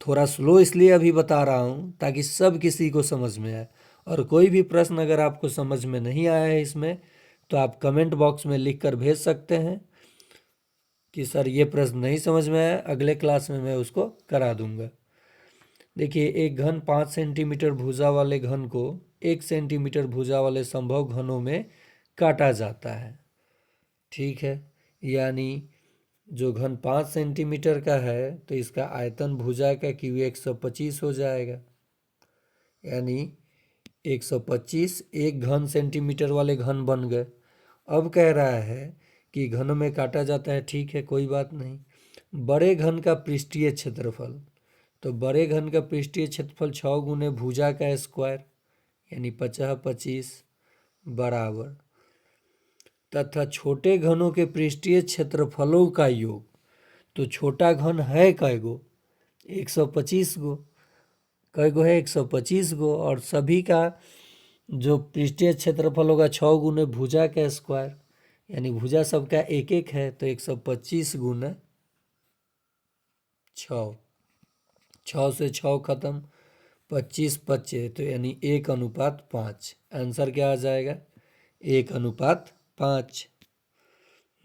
थोड़ा स्लो इसलिए अभी बता रहा हूँ ताकि सब किसी को समझ में आए। और कोई भी प्रश्न अगर आपको समझ में नहीं आया है इसमें, तो आप कमेंट बॉक्स में लिख कर भेज सकते हैं कि सर ये प्रश्न नहीं समझ में आया, अगले क्लास में मैं उसको करा दूंगा। देखिए, एक घन 5 सेंटीमीटर भुजा वाले घन को 1 सेंटीमीटर भुजा वाले संभव घनों में काटा जाता है। ठीक है, यानी जो घन 5 सेंटीमीटर का है तो इसका आयतन भुजा का क्यू 125 हो जाएगा, यानी 125 एक घन सेंटीमीटर वाले घन बन गए। अब कह रहा है कि घनों में काटा जाता है, ठीक है कोई बात नहीं। बड़े घन का पृष्ठीय क्षेत्रफल, तो बड़े घन का पृष्ठीय क्षेत्रफल 6 गुने भुजा का स्क्वायर, यानी 50 25 बराबर, तथा छोटे घनों के पृष्ठीय क्षेत्रफलों का योग। तो छोटा घन है कै गो? 125 गो। कै गो है? 125 गो। और सभी का जो पृष्ठीय क्षेत्रफल होगा 6 गुने भुजा का स्क्वायर, यानी भुजा सबका एक एक है, तो 125 गुना 6, 6 से 6 खत्म, 25 बचे, तो यानी 1:5। आंसर क्या आ जाएगा? 1:5।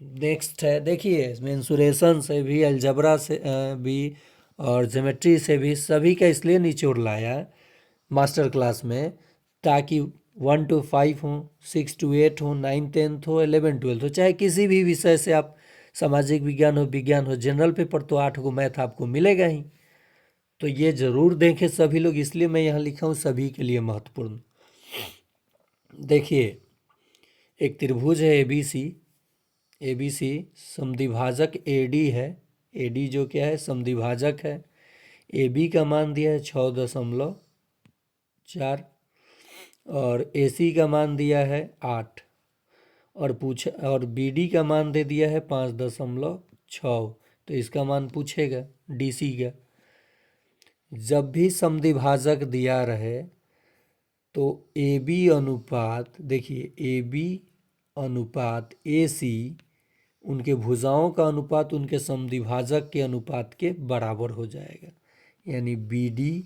नेक्स्ट है, देखिए मेंसुरेशन से भी, अलजबरा से भी और ज्योमेट्री से भी, सभी का इसलिए निचोड़ लाया मास्टर क्लास में ताकि 1 to 5 हो, 6 to 8 हो, 9 10th हो, 11 12th हो, चाहे किसी भी विषय से आप, सामाजिक विज्ञान हो, विज्ञान हो, जनरल पेपर तो 8 को मैथ आपको मिलेगा ही। तो ये ज़रूर देखें सभी लोग, इसलिए मैं यहाँ लिखा हूँ सभी के लिए महत्वपूर्ण। देखिए, एक त्रिभुज है A B C, समद्विभाजक A D है, ए डी जो क्या है? समद्विभाजक है। ए बी का मान दिया है 6.4 और ए सी का मान दिया है 8, और बी डी का मान दे दिया है 5.6, तो इसका मान पूछेगा डी सी का। जब भी समद्विभाजक दिया रहे तो ए बी अनुपात, देखिए ए बी अनुपात ए सी, उनके भुजाओं का अनुपात उनके समद्विभाजक के अनुपात के बराबर हो जाएगा, यानी बी डी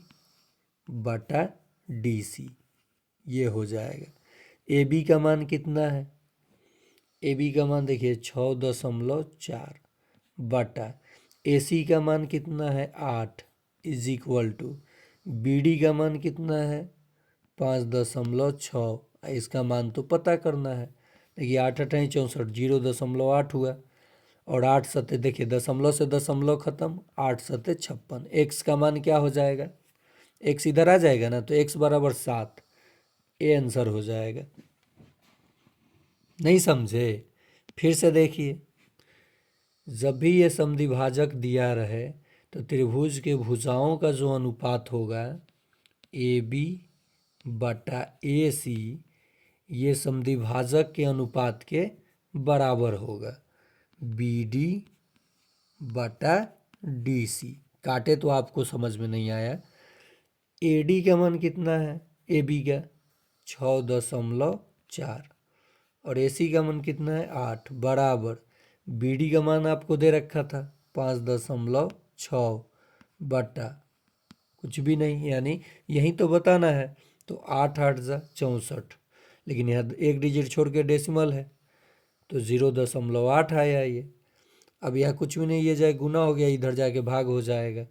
बटा डी सी, ये हो जाएगा। ए बी का मान कितना है? ए बी का मान देखिए 6.4 बटा ए सी का मान कितना है? 8 is equal to B D का मान कितना है? 5.6। इसका मान तो पता करना है। देखिए 8 8 64, 0.8 हुआ, और 8 सत्ते, देखिए दशमलव से दशमलव खत्म, 8 सत्ते 56। एक्स का मान क्या हो जाएगा? एक्स इधर आ जाएगा ना, तो एक्स बराबर 7, ए आंसर हो जाएगा। नहीं समझे? फिर से देखिए, जब भी ये समद्विभाजक दिया रहे तो त्रिभुज के भुजाओं का जो अनुपात होगा ए बी बटा ए सी, ये समद्विभाजक के अनुपात के बराबर होगा बी डी बटा डी सी। काटे तो आपको समझ में नहीं आया। ए डी का मान कितना है, ए बी का 6.4 और ए सी का मान कितना है 8, बराबर बी डी का मान आपको दे रखा था 5.6 बटा कुछ भी नहीं, यानी यही तो बताना है। तो 8×8 = 64, लेकिन यहाँ एक डिजिट छोड़ के डेसिमल है तो 0.8 आया ये। अब यहाँ कुछ भी नहीं, ये जाए गुना हो गया, इधर जाके भाग हो जाएगा,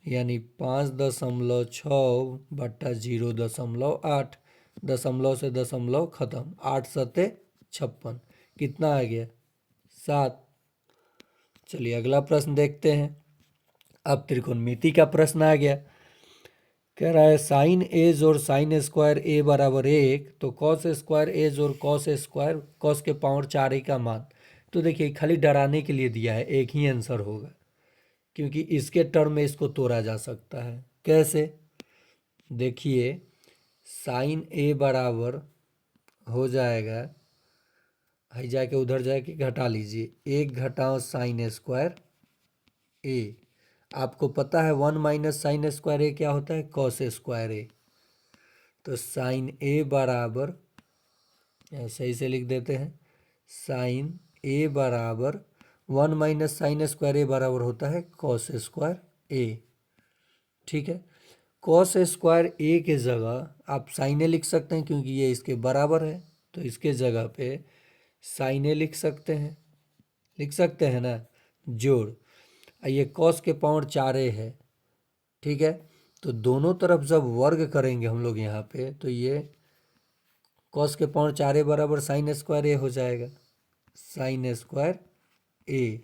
यानी 5.6 बटा 0.8, दशमलव से दशमलव खत्म, 8×7 = 56, कितना आ गया 7। चलिए अगला प्रश्न देखते हैं। अब त्रिकोणमिति का प्रश्न आ गया। कह रहा है साइन ए जोड़ साइन स्क्वायर ए बराबर 1, तो कॉस स्क्वायर ए जोड़ कॉस स्क्वायर कॉस के पावर 4 का मान। तो देखिए खाली डराने के लिए दिया है, एक ही आंसर होगा, क्योंकि इसके टर्म में इसको तोड़ा जा सकता है। कैसे? देखिए साइन ए बराबर हो जाएगा, है जाके उधर जाके घटा लीजिए, 1 घटाओ साइन स्क्वायर ए। आपको पता है 1 - साइन स्क्वायर ए क्या होता है, कॉस स्क्वायर ए। तो साइन ए बराबर, सही से लिख देते हैं, साइन ए बराबर 1 - साइन स्क्वायर ए बराबर होता है कॉस स्क्वायर ए। ठीक है, कॉस स्क्वायर ए के जगह आप साइन ए लिख सकते हैं, क्योंकि ये इसके बराबर है, तो इसके जगह पे साइन ए लिख सकते हैं, लिख सकते हैं ना, जोड़ ये कॉस के पावर 4 है। ठीक है, तो दोनों तरफ जब वर्ग करेंगे हम लोग यहाँ पे, तो ये कॉस के पावर 4 बराबर साइन स्क्वायर ए हो जाएगा, साइन स्क्वायर ए।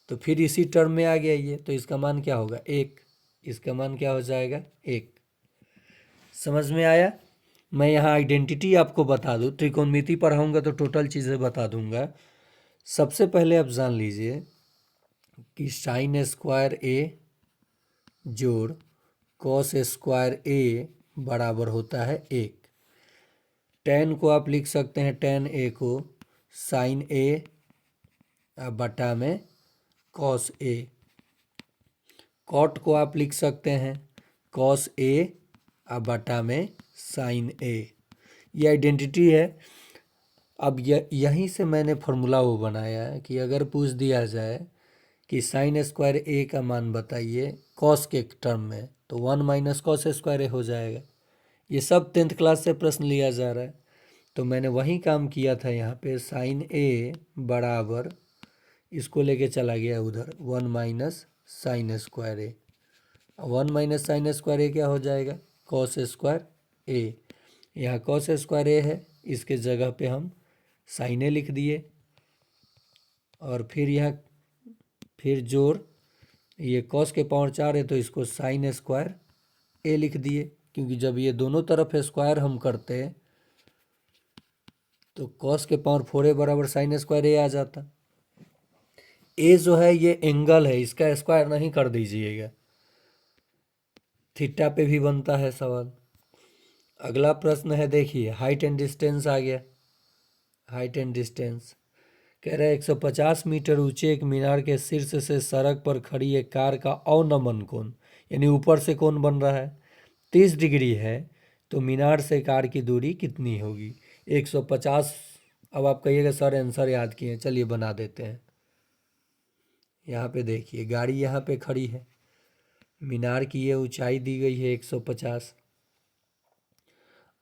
तो फिर इसी टर्म में आ गया ये, तो इसका मान क्या होगा 1, इसका मान क्या हो जाएगा 1। समझ में आया? मैं यहाँ आइडेंटिटी आपको बता दूँ, त्रिकोणमिति पढ़ाऊँगा तो टोटल चीज़ें बता दूँगा। सबसे पहले आप जान लीजिए कि साइन स्क्वायर ए जोड़ कॉस स्क्वायर ए बराबर होता है 1। टेन को आप लिख सकते हैं, टेन ए को साइन ए बटा में कॉस ए। कॉट को आप लिख सकते हैं कॉस ए बटा में साइन ए। ये आइडेंटिटी है। अब यहीं से मैंने फार्मूला वो बनाया है कि अगर पूछ दिया जाए कि साइन स्क्वायर ए का मान बताइए कॉस के टर्म में, तो 1 - कॉस स्क्वायर ए हो जाएगा। ये सब 10th क्लास से प्रश्न लिया जा रहा है, तो मैंने वही काम किया था। यहाँ पे साइन ए बराबर इसको लेके चला गया उधर 1 - साइन स्क्वायर ए। 1 - साइन स्क्वायर ए क्या हो जाएगा, कॉस स्क्वायर ए। यहाँ कॉस स्क्वायर ए है, इसके जगह पे हम साइन ए लिख दिए, और फिर यहाँ फिर जोड़, ये कॉस के पावर 4 है तो इसको साइन स्क्वायर ए लिख दिए, क्योंकि जब ये दोनों तरफ स्क्वायर हम करते हैं तो कॉस के पावर 4 बराबर साइन स्क्वायर ए आ जाता। ए जो है ये एंगल है, इसका स्क्वायर नहीं कर दीजिएगा, थीटा पे भी बनता है सवाल। अगला प्रश्न है, देखिए हाइट एंड डिस्टेंस आ गया। हाइट एंड डिस्टेंस कह रहे हैं 150 मीटर ऊंचे एक मीनार के शीर्ष से सड़क पर खड़ी एक कार का अवनमन कोण, यानी ऊपर से कोण बन रहा है, 30 डिग्री है, तो मीनार से कार की दूरी कितनी होगी। 150। अब आप कहिएगा सर आंसर याद किए, चलिए बना देते हैं। यहाँ पे देखिए गाड़ी यहाँ पे खड़ी है, मीनार की ये ऊंचाई दी गई है 150,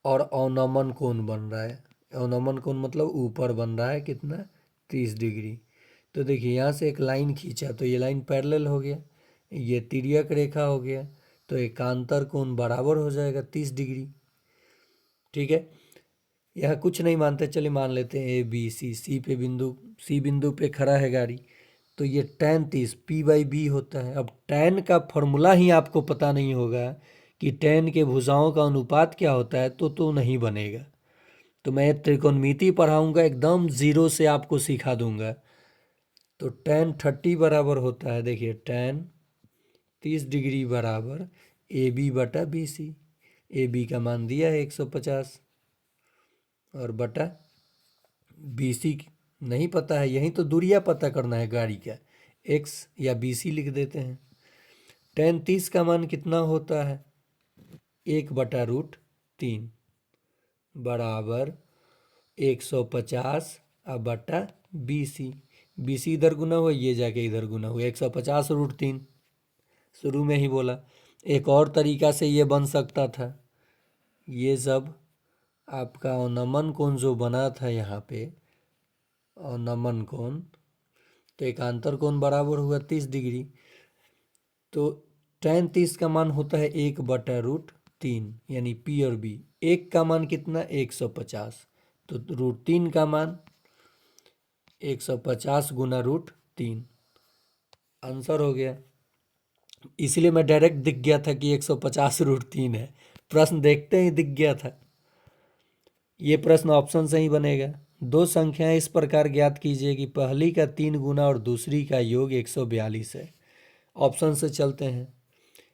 और अवनमन कोण बन रहा है। अवनमन कोण मतलब ऊपर बन रहा है कितना, 30 डिग्री। तो देखिए यहाँ से एक लाइन खींचा तो ये लाइन पैरेलल हो गया, ये तिर्यक रेखा हो गया, तो एकांतर कोण बराबर हो जाएगा 30 डिग्री। ठीक है, यहाँ कुछ नहीं मानते, चलिए मान लेते हैं ए बी सी। सी बिंदु पे खड़ा है गाड़ी, तो ये tan 30 P/B होता है। अब tan का फॉर्मूला ही आपको पता नहीं होगा कि tan के भुजाओं का अनुपात क्या होता है तो नहीं बनेगा। तो मैं त्रिकोणमिति पढ़ाऊंगा एकदम जीरो से आपको सिखा दूंगा। तो tan 30 बराबर होता है, देखिए tan 30 डिग्री बराबर AB बटा BC। AB का मान दिया है 150 और बटा BC नहीं पता है, यही तो दूरियां पता करना है गाड़ी का, x या BC लिख देते हैं। tan 30 का मान कितना होता है 1/√3 बराबर 150 अब बटा BC। BC इधर गुना हुआ, ये जाके इधर गुना हुआ, 150√3 शुरू में ही बोला। एक और तरीका से ये बन सकता था, ये सब आपका अवनमन कोण जो बना था यहाँ पे अवनमन कोण, तो एकांतर कोण बराबर हुआ 30 डिग्री। तो tan 30 का मान होता है 1/√3 यानी P और B। एक का मान कितना 150, तो √3 का मान 150 गुना √3 आंसर हो गया। इसलिए मैं डायरेक्ट दिख गया था कि 150√3 है, प्रश्न देखते ही दिख गया था। ये प्रश्न ऑप्शन से ही बनेगा। दो संख्याएं इस प्रकार ज्ञात कीजिए कि पहली का 3 गुना और दूसरी का योग 142 है। ऑप्शन से चलते हैं।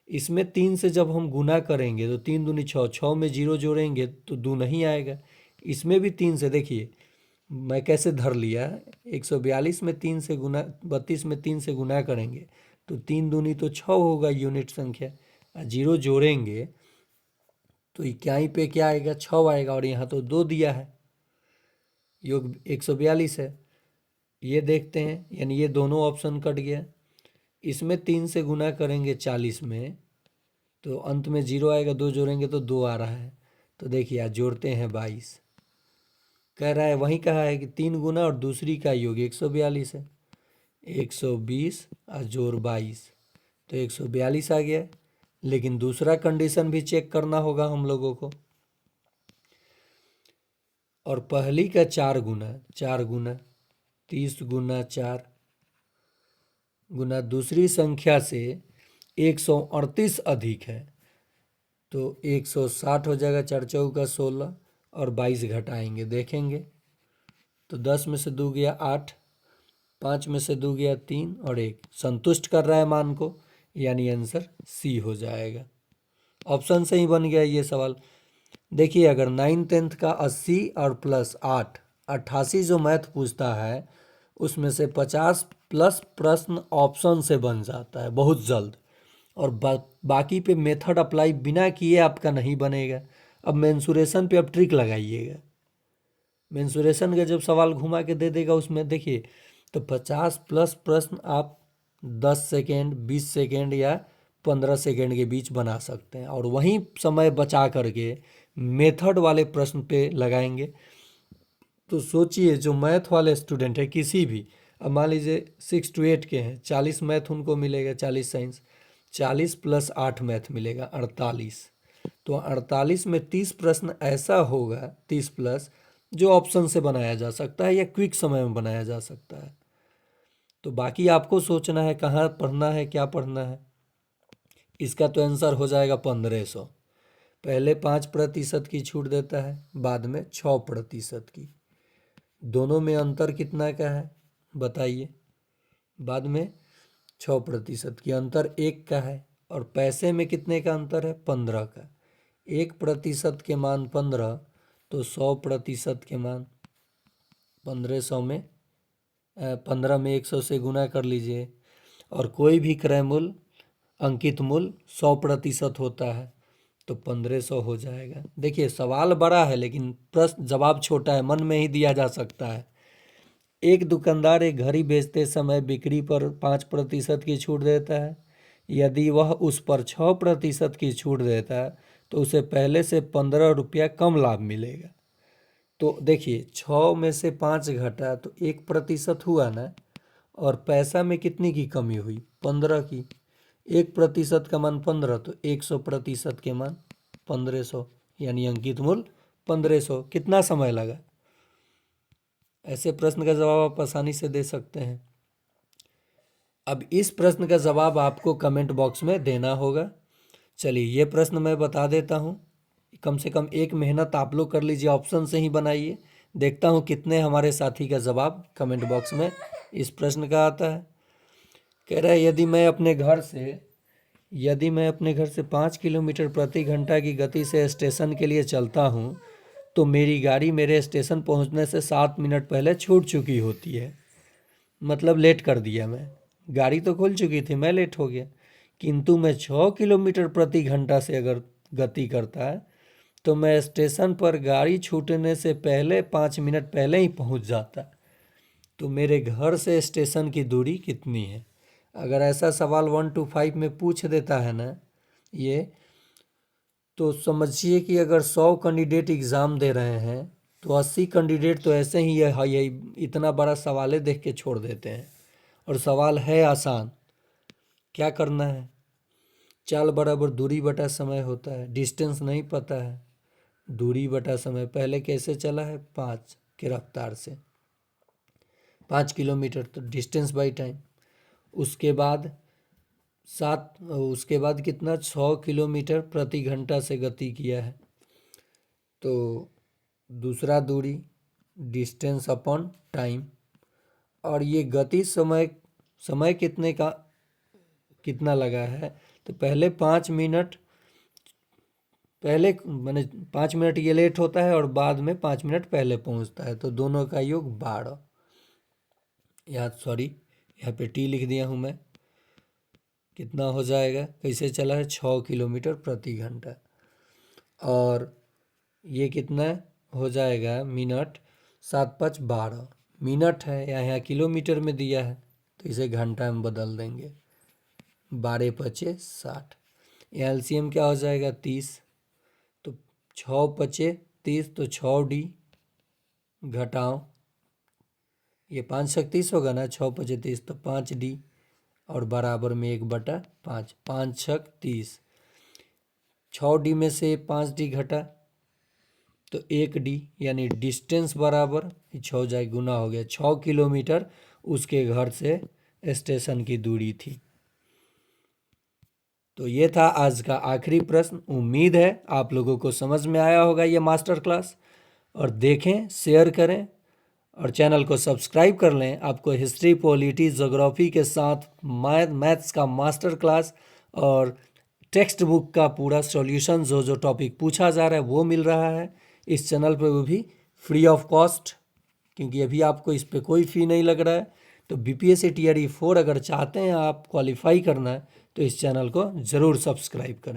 इसमें 3 से जब हम गुना करेंगे तो 3 दूनी 6, 6 में 0 जोड़ेंगे तो 2 नहीं आएगा। इसमें भी 3 से, देखिए मैं कैसे धर लिया, 142 में 3 से गुना, 32 में 3 से गुना करेंगे तो 3 दूनी तो 6 होगा यूनिट संख्या, 0 जोड़ेंगे तो इकाई पे क्या आएगा 6 आएगा, और यहाँ तो 2 दिया है, योग 142 है। ये देखते हैं, यानी ये दोनों ऑप्शन कट गया। इसमें 3 से गुना करेंगे 40 में तो अंत में 0 आएगा, 2 जोड़ेंगे तो 2 आ रहा है। तो देखिए आज जोड़ते हैं 22, कह रहा है वही कहा है कि 3 गुना और दूसरी का योग 142 है, 120 और जोड़ 22 तो 142 आ गया। लेकिन दूसरा कंडीशन भी चेक करना होगा हम लोगों को, और पहली का 4 गुना 30 गुना 4 गुना दूसरी संख्या से 138 अधिक है तो 160 हो जाएगा, 4 चौका 16 और 22 घटाएंगे देखेंगे तो 10 में से 2 गया 8, 5 में से 2 गया 3 और 1 संतुष्ट कर रहा है मान को, यानी आंसर सी हो जाएगा। ऑप्शन से ही बन गया ये सवाल। देखिए अगर 9th का 80 और प्लस 8 88 जो मैथ पूछता है उसमें से 50 प्लस प्रश्न ऑप्शन से बन जाता है बहुत जल्द, और बाकी पे मेथड अप्लाई बिना किए आपका नहीं बनेगा। अब मेंसुरेशन पे अब ट्रिक लगाइएगा, मेंसुरेशन का जब सवाल घुमा के दे देगा उसमें देखिए तो 50 प्लस प्रश्न आप 10 सेकेंड 20 सेकेंड या 15 सेकेंड के बीच बना सकते हैं, और वहीं समय बचा करके मेथड वाले प्रश्न पे लगाएंगे। तो सोचिए जो मैथ वाले स्टूडेंट है किसी भी, अब मान लीजिए 6 to 8 के हैं, 40 मैथ उनको मिलेगा, 40 साइंस, 40 प्लस 8 मैथ मिलेगा 48। तो 48 में 30 प्रश्न ऐसा होगा, 30 प्लस जो ऑप्शन से बनाया जा सकता है या क्विक समय में बनाया जा सकता है। तो बाकी आपको सोचना है कहाँ पढ़ना है क्या पढ़ना है। इसका तो आंसर हो जाएगा 1500। पहले 5% की छूट देता है, बाद में 6% की। दोनों में अंतर कितना का है बताइए, बाद में 6% की, अंतर 1 का है, और पैसे में कितने का अंतर है 15 का। 1% के मान 15 तो 100% के मान 1500 में 15 में 100 से गुना कर लीजिए, और कोई भी क्रय मूल्य अंकित मूल्य 100% होता है तो 1500 हो जाएगा। देखिए सवाल बड़ा है लेकिन प्रश्न जवाब छोटा है, मन में ही दिया जा सकता है। एक दुकानदार एक घड़ी बेचते समय बिक्री पर 5% की छूट देता है। यदि वह उस पर 6% की छूट देता है तो उसे पहले से 15 रुपया कम लाभ मिलेगा। तो देखिए 6 में से 5 घटा तो 1% हुआ ना, और पैसा में कितनी की कमी हुई 15 की। 1% का मान 15 तो 100% के मान 1500, यानी अंकित मूल्य 1500। कितना समय लगा? ऐसे प्रश्न का जवाब आप आसानी से दे सकते हैं। अब इस प्रश्न का जवाब आपको कमेंट बॉक्स में देना होगा। चलिए ये प्रश्न मैं बता देता हूँ, कम से कम एक मेहनत आप लोग कर लीजिए, ऑप्शन से ही बनाइए। देखता हूँ कितने हमारे साथी का जवाब कमेंट बॉक्स में इस प्रश्न का आता है। कह रहा है यदि मैं अपने घर से 5 किलोमीटर प्रति घंटा की गति से स्टेशन के लिए चलता हूँ तो मेरी गाड़ी मेरे स्टेशन पहुँचने से 7 मिनट पहले छूट चुकी होती है। मतलब लेट कर दिया मैं, गाड़ी तो खुल चुकी थी, मैं लेट हो गया। किंतु मैं 6 किलोमीटर प्रति घंटा से अगर गति करता है तो मैं स्टेशन पर गाड़ी छूटने से पहले 5 मिनट पहले ही पहुंच जाता। तो मेरे घर से स्टेशन की दूरी कितनी है? अगर ऐसा सवाल 1 to 5 में पूछ देता है ना ये, तो समझिए कि अगर 100 कैंडिडेट एग्ज़ाम दे रहे हैं तो 80 कैंडिडेट तो ऐसे ही ये इतना बड़ा सवाल देख के छोड़ देते हैं। और सवाल है आसान। क्या करना है? चाल बराबर दूरी बटा समय होता है। डिस्टेंस नहीं पता है, दूरी बटा समय। पहले कैसे चला है? 5 के रफ्तार से, 5 किलोमीटर, तो डिस्टेंस बाई टाइम। उसके बाद कितना? 6 किलोमीटर प्रति घंटा से गति किया है। तो दूसरा दूरी डिस्टेंस अपॉन टाइम। और ये गति समय कितना लगा है? तो पहले 5 मिनट मैंने 5 मिनट ये लेट होता है और बाद में 5 मिनट पहले पहुंचता है, तो दोनों का योग 12। यहाँ पे टी लिख दिया हूँ मैं। कितना हो जाएगा? कैसे चला है? 6 किलोमीटर प्रति घंटा। और ये कितना हो जाएगा मिनट? 7 5 12 मिनट है, यहाँ किलोमीटर में दिया है तो इसे घंटा में बदल देंगे। 12 पचे 60। यहाँ एलसीएम क्या हो जाएगा? 30। तो 6 पचे 30, तो 6D घटाओ, ये 5 छक 30 होगा ना, 6 पचे 30, तो 5D और बराबर में 1/5। 5 छक 30, 6D में से 5D घटा तो 1D, यानी डिस्टेंस बराबर 6 जाए गुना हो गया, 6 किलोमीटर उसके घर से स्टेशन की दूरी थी। तो ये था आज का आखिरी प्रश्न। उम्मीद है आप लोगों को समझ में आया होगा ये मास्टर क्लास। और देखें, शेयर करें और चैनल को सब्सक्राइब कर लें। आपको हिस्ट्री, पॉलिटी, ज्योग्राफी के साथ मैथ्स का मास्टर क्लास और टेक्स्ट बुक का पूरा सॉल्यूशन जो टॉपिक पूछा जा रहा है वो मिल रहा है इस चैनल पर, वो भी फ्री ऑफ कॉस्ट, क्योंकि अभी आपको इस पर कोई फ़ी नहीं लग रहा है। तो बीपीएससी टीआरई 4 अगर चाहते हैं आप क्वालिफाई करना है तो इस चैनल को ज़रूर सब्सक्राइब करें।